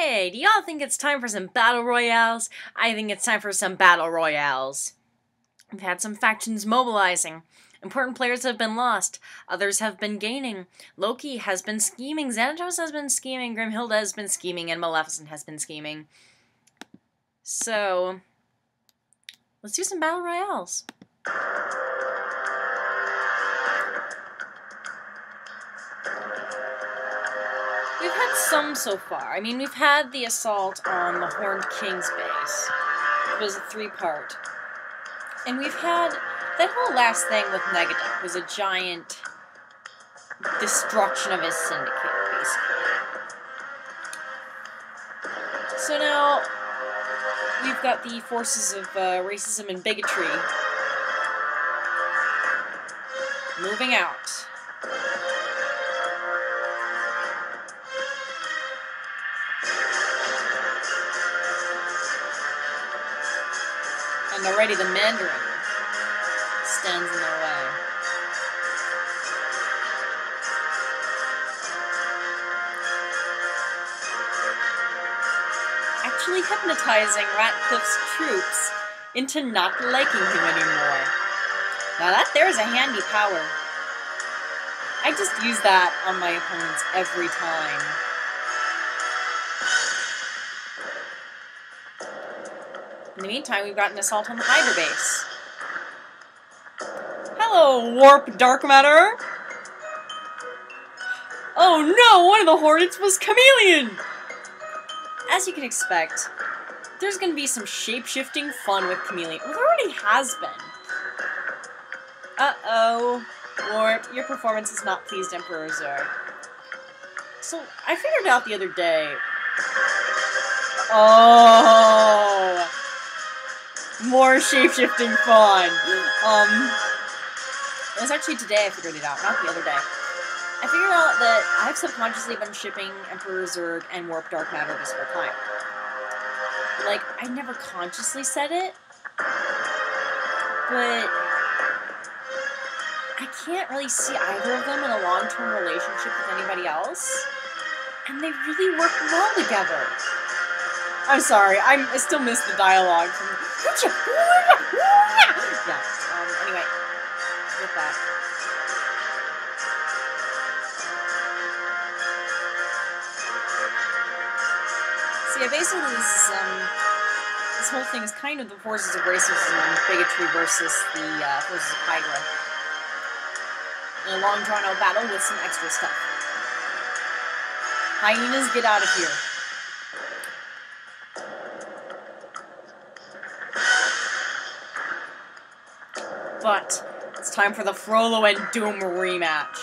Hey, do y'all think it's time for some battle royales? I think it's time for some battle royales. We've had some factions mobilizing. Important players have been lost. Others have been gaining. Loki has been scheming. Xanatos has been scheming. Grimhilda has been scheming. And Maleficent has been scheming. So, let's do some battle royales. We've had some so far. I mean, we've had the assault on the Horned King's base. It was a 3-part. And we've had that whole last thing with Negaduck was a giant destruction of his syndicate, basically. So now, we've got the forces of racism and bigotry moving out. And already the Mandarin stands in their way. Actually hypnotizing Ratcliffe's troops into not liking him anymore. Now that there's a handy power. I just use that on my opponents every time. In the meantime, we've got an assault on the Hydra base. Hello, Warp Dark Matter! Oh no, one of the Hornets was Chameleon! As you can expect, there's gonna be some shape-shifting fun with Chameleon. Well, there already has been. Uh-oh. Warp, your performance has not pleased Emperor Zurg. So, I figured out the other day... Oh... More shape-shifting fun. It was actually today I figured it out, not the other day. I figured out that I've subconsciously been shipping Emperor Zurg and Warp Dark Matter this whole time. Like, I never consciously said it, but I can't really see either of them in a long-term relationship with anybody else, and they really work well together. I'm sorry, I still miss the dialogue from... Yeah, anyway, with that. So yeah, basically this whole thing is kind of the forces of racism and bigotry versus the forces of Hydra. In a long drawn-out battle with some extra stuff. Hyenas, get out of here. But it's time for the Frollo and Doom rematch.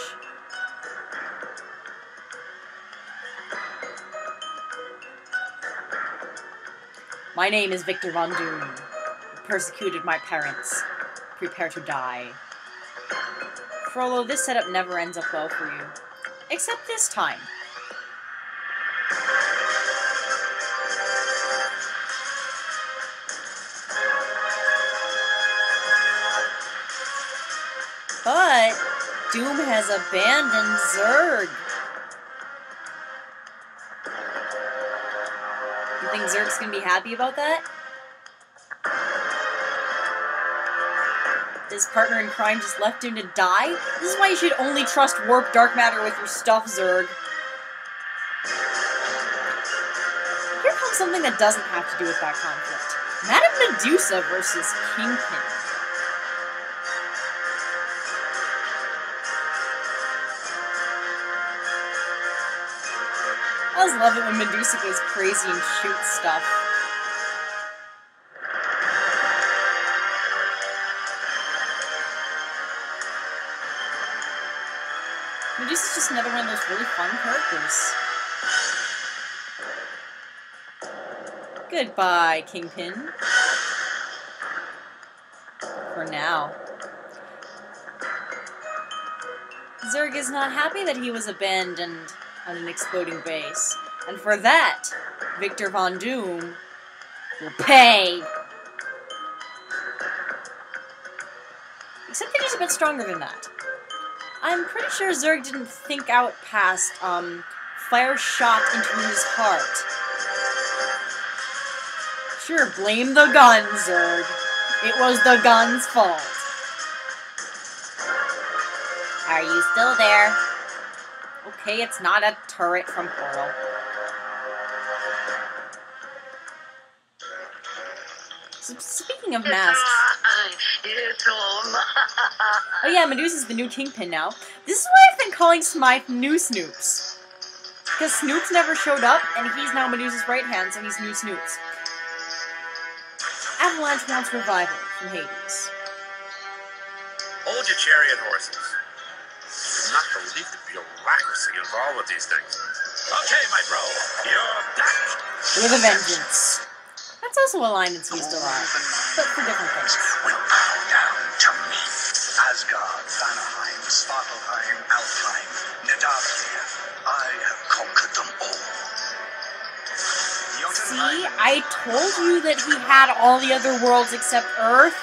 My name is Victor Von Doom. You persecuted my parents. Prepare to die. Frollo, this setup never ends up well for you. Except this time. But Doom has abandoned Zurg. You think Zurg's gonna be happy about that? His partner in crime just left him to die? This is why you should only trust Warp Dark Matter with your stuff, Zurg. Here comes something that doesn't have to do with that conflict. Madame Medusa versus Kingpin. I always love it when Medusa goes crazy and shoots stuff. Medusa's just another one of those really fun characters. Goodbye, Kingpin. For now. Zurg is not happy that he was abandoned on an exploding base. And for that, Victor Von Doom will pay! Except that he's a bit stronger than that. I'm pretty sure Zurg didn't think out past, fire shot into his heart. Sure, blame the guns, Zurg. It was the gun's fault. Are you still there? Okay, it's not a turret from Portal. So, speaking of masks... Oh yeah, Medusa's the new Kingpin now. This is why I've been calling Smythe New Snoops. Because Snoops never showed up, and he's now Medusa's right hand, so he's New Snoops. Avalanche wants revival from Hades. Hold your chariot horses. I do not believe the bureaucracy involved with these things. Okay, my bro, you're back. With a vengeance. That's also a line that's used a lot, but for different things. Will bow down to me. Asgard, Vanaheim, Svartalfheim, Alfheim, Nidavellir. I have conquered them all. See, I told you that he had all the other worlds except Earth.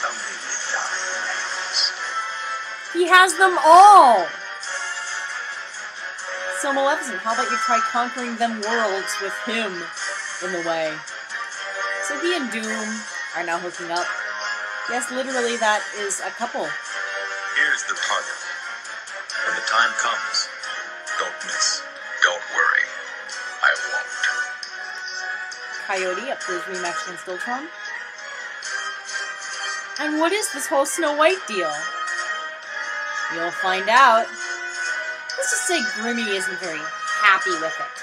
Only Midgard remains. He has them all! So Maleficent, how about you try conquering them worlds with him in the way? So he and Doom are now hooking up. Yes, literally that is a couple. Here's the part. When the time comes, don't miss. Don't worry. I won't. Coyote up to his rematch against Ultron. And what is this whole Snow White deal? You'll find out. Let's just say Grimmy isn't very happy with it.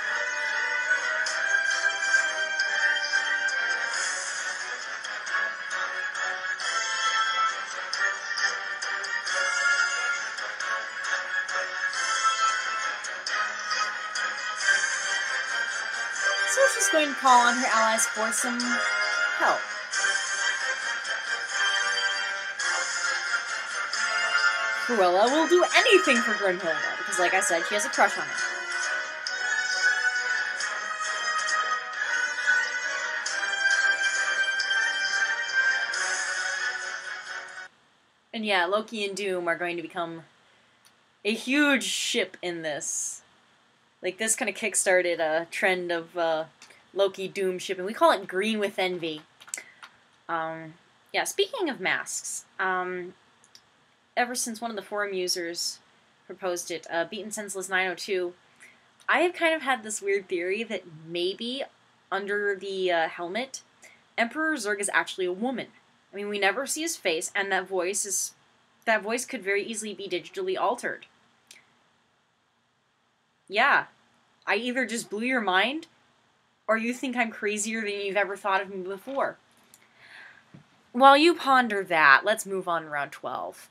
So she's going to call on her allies for some help. Cruella will do anything for Grimhilda, because like I said, she has a crush on her. And yeah, Loki and Doom are going to become a huge ship in this. Like, this kind of kickstarted a trend of Loki-Doom shipping. We call it Green with Envy. Yeah, speaking of masks, ever since one of the forum users proposed it, Beaten Senseless 902, I have kind of had this weird theory that maybe under the helmet, Emperor Zurg is actually a woman. I mean, we never see his face, and that voice could very easily be digitally altered. Yeah, I either just blew your mind, or you think I'm crazier than you've ever thought of me before. While you ponder that, let's move on to round 12.